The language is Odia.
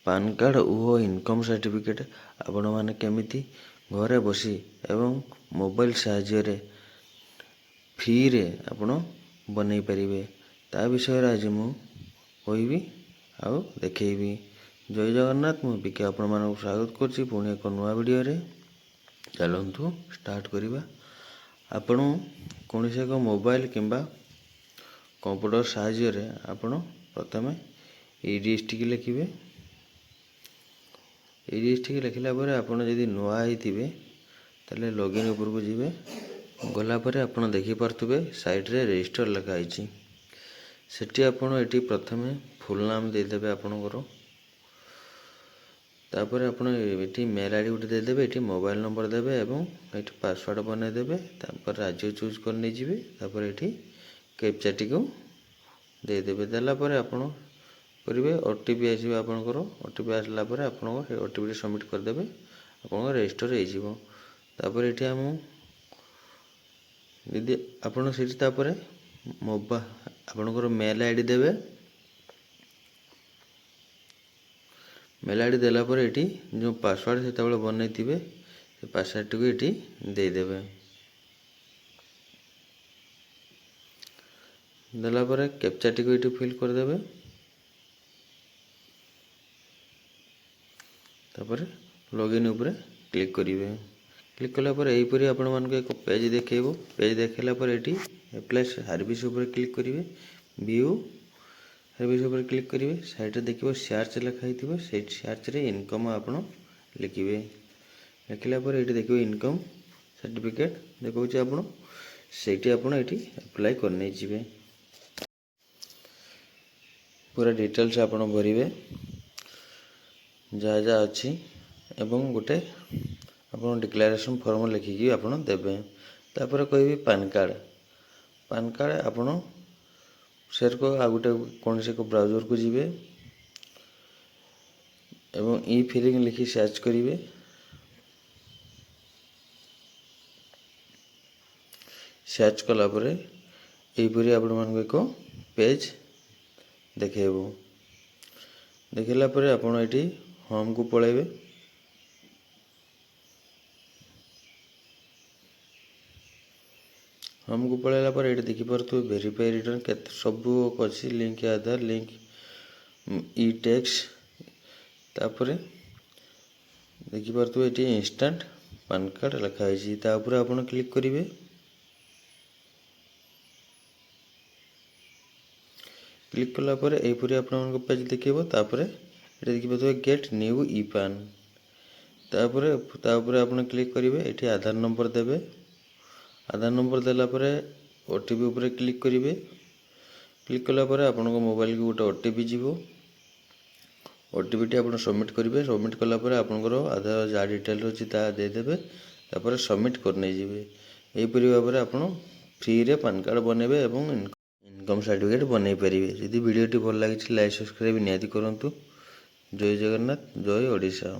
ପାନ୍ କାର୍ଡ଼ ଓ ଇନକମ୍ ସାର୍ଟିଫିକେଟ୍ ଆପଣମାନେ କେମିତି ଘରେ ବସି ଏବଂ ମୋବାଇଲ ସାହାଯ୍ୟରେ ଫ୍ରିରେ ଆପଣ ବନେଇ ପାରିବେ, ତା ବିଷୟରେ ଆଜି ମୁଁ କହିବି ଆଉ ଦେଖେଇବି। ଜୟ ଜଗନ୍ନାଥ। ମୁଁ ବିକେ ଆପଣମାନଙ୍କୁ ସ୍ୱାଗତ କରୁଛି ପୁଣି ଏକ ନୂଆ ଭିଡ଼ିଓରେ। ଚାଲନ୍ତୁ ଷ୍ଟାର୍ଟ କରିବା। ଆପଣ କୌଣସି ଏକ ମୋବାଇଲ କିମ୍ବା କମ୍ପ୍ୟୁଟର ସାହାଯ୍ୟରେ ଆପଣ ପ୍ରଥମେ ଇଡିଏସ୍ଟିକି ଲେଖିବେ। ଇଡିଏସ୍ଟିକି ଲେଖିଲା ପରେ ଆପଣ ଯଦି ନୂଆ ହେଇଥିବେ ତାହେଲେ ଲଗଇନ୍ ଉପରକୁ ଯିବେ। ଗଲା ପରେ ଆପଣ ଦେଖିପାରୁଥିବେ ସାଇଡ଼୍ରେ ରେଜିଷ୍ଟର ଲେଖା ହେଇଛି। ସେଠି ଆପଣ ଏଠି ପ୍ରଥମେ ଫୁଲ୍ ନାମ ଦେଇଦେବେ ଆପଣଙ୍କର। ତାପରେ ଆପଣ ଏଠି ମେଲ୍ ଆଇ ଡ଼ି ଗୋଟେ ଦେଇଦେବେ, ଏଠି ମୋବାଇଲ ନମ୍ବର ଦେବେ ଏବଂ ଏଠି ପାସୱାର୍ଡ଼ ବନେଇଦେବେ। ତାପରେ ରାଜ୍ୟ ଚୁଜ୍ କରି ନେଇଯିବେ। ତାପରେ ଏଠି କ୍ୟାପଚାଟିକୁ ଦେଇଦେବେ। ଦେଲା ପରେ ଆପଣ କରିବେ, OTP ଆସିବ ଆପଣଙ୍କର। OTP ଆସିଲା ପରେ ଆପଣଙ୍କ ସେ OTPଟି ସବମିଟ୍ କରିଦେବେ, ଆପଣଙ୍କ ରେଜିଷ୍ଟର ହେଇଯିବ। ତାପରେ ଏଠି ଯଦି ଆପଣ ସେଠି ତାପରେ ଆପଣଙ୍କର ମେଲ୍ ଆଇ ଡ଼ି ଦେବେ। ମେଲ୍ ଆଇ ଡ଼ି ଦେଲା ପରେ ଏଠି ଯେଉଁ ପାସୱାର୍ଡ଼ ସେତେବେଳେ ବନେଇଥିବେ ସେ ପାସୱାର୍ଡ଼ଟିକୁ ଏଠି ଦେଇଦେବେ। ଦେଲା ପରେ କ୍ୟାପଚାଟିକୁ ଏଠି ଫିଲ୍ କରିଦେବେ। ତାପରେ ଲଗଇନ୍ ଉପରେ କ୍ଲିକ୍ କରିବେ। କ୍ଲିକ୍ କଲା ପରେ ଏହିପରି ଆପଣମାନଙ୍କୁ ଏକ ପେଜ୍ ଦେଖେଇବ। ପେଜ୍ ଦେଖାଇଲା ପରେ ଏଠି ଆପ୍ଲାଏ ସର୍ଭିସ୍ ଉପରେ କ୍ଲିକ୍ କରିବେ। ଭିଉ ସର୍ଭିସ୍ ଉପରେ କ୍ଲିକ୍ କରିବେ। ସାଇଡ଼୍ରେ ଦେଖିବ ସର୍ଚ୍ଚ ଲେଖା ହେଇଥିବ, ସେଇ ସର୍ଚ୍ଚରେ ଇନକମ୍ ଆପଣ ଲେଖିବେ। ଲେଖିଲା ପରେ ଏଠି ଦେଖିବେ ଇନକମ୍ ସାର୍ଟିଫିକେଟ୍ ଦେଖାଉଛି, ଆପଣ ସେଇଠି ଆପଣ ଏଠି ଆପ୍ଲାଏ କରି ନେଇଯିବେ। ପୁରା ଡିଟେଲ୍ସ ଆପଣ ଭରିବେ ଯାହା ଯାହା ଅଛି ଏବଂ ଗୋଟେ ଆପଣ ଡିକ୍ଲାରେସନ୍ ଫର୍ମ ଲେଖିକି ଆପଣ ଦେବେ। ତାପରେ କହିବି ପାନ୍ କାର୍ଡ଼। ପାନ୍ କାର୍ଡ଼ ଆପଣ ସେୟାର ଆଉ ଗୋଟେ କୌଣସି ଏକ ବ୍ରାଉଜରକୁ ଯିବେ ଏବଂ ଇ ଫିଲିଂ ଲେଖି ସର୍ଚ୍ଚ କରିବେ। ସର୍ଚ୍ଚ କଲା ପରେ ଏହିପରି ଆପଣମାନଙ୍କୁ ଏକ ପେଜ୍ ଦେଖେଇବ। ଦେଖିଲା ପରେ ଆପଣ ଏଠି ହୋମ୍କୁ ପଳାଇବେ। ହୋମ୍କୁ ପଳାଇଲା ପରେ ଏଠି ଦେଖିପାରୁଥିବେ ଭେରିଫାଇ ରିଟର୍ନ କେତେ ସବୁ ଅଛି, ଲିଙ୍କ ଆଧାର ଲିଙ୍କ ଇ ଟେକ୍ସ। ତାପରେ ଦେଖିପାରୁଥିବେ ଏଠି ଇନଷ୍ଟାଣ୍ଟ ପାନ୍ କାର୍ଡ଼ ଲେଖା ହେଇଛି, ତା ଉପରେ ଆପଣ କ୍ଲିକ୍ କରିବେ। କ୍ଲିକ୍ କଲା ପରେ ଏହିପରି ଆପଣଙ୍କ ପେଜ୍ ଦେଖେଇବ। ତାପରେ ଏଠି ଦେଖିପାରୁଥିବେ ଗେଟ୍ ନ୍ୟୁ ଇ ପାନ୍। ତା ଉପରେ ଆପଣ କ୍ଲିକ୍ କରିବେ। ଏଠି ଆଧାର ନମ୍ବର ଦେବେ। ଆଧାର ନମ୍ବର ଦେଲା ପରେ OTP ଉପରେ କ୍ଲିକ୍ କରିବେ। କ୍ଲିକ୍ କଲା ପରେ ଆପଣଙ୍କ ମୋବାଇଲକୁ ଗୋଟେ OTP ଯିବ। OTPଟି ଆପଣ ସବମିଟ୍ କରିବେ। ସବମିଟ୍ କଲା ପରେ ଆପଣଙ୍କର ଆଧାର ଯାହା ଡିଟେଲ୍ ଅଛି ତାହା ଦେଇଦେବେ। ତାପରେ ସବମିଟ୍ କରି ନେଇଯିବେ। ଏହିପରି ଭାବରେ ଆପଣ ଫ୍ରିରେ ପାନ୍ କାର୍ଡ଼ ବନେଇବେ ଏବଂ ଇନକମ୍ ସାର୍ଟିଫିକେଟ୍ ବନେଇ ପାରିବେ। ଯଦି ଭିଡ଼ିଓଟି ଭଲ ଲାଗିଛି ଲାଇକ୍ ସବସ୍କ୍ରାଇବ୍ ନିହାତି କରନ୍ତୁ। ଜୟ ଜଗନ୍ନାଥ, ଜୟ ଓଡ଼ିଶା।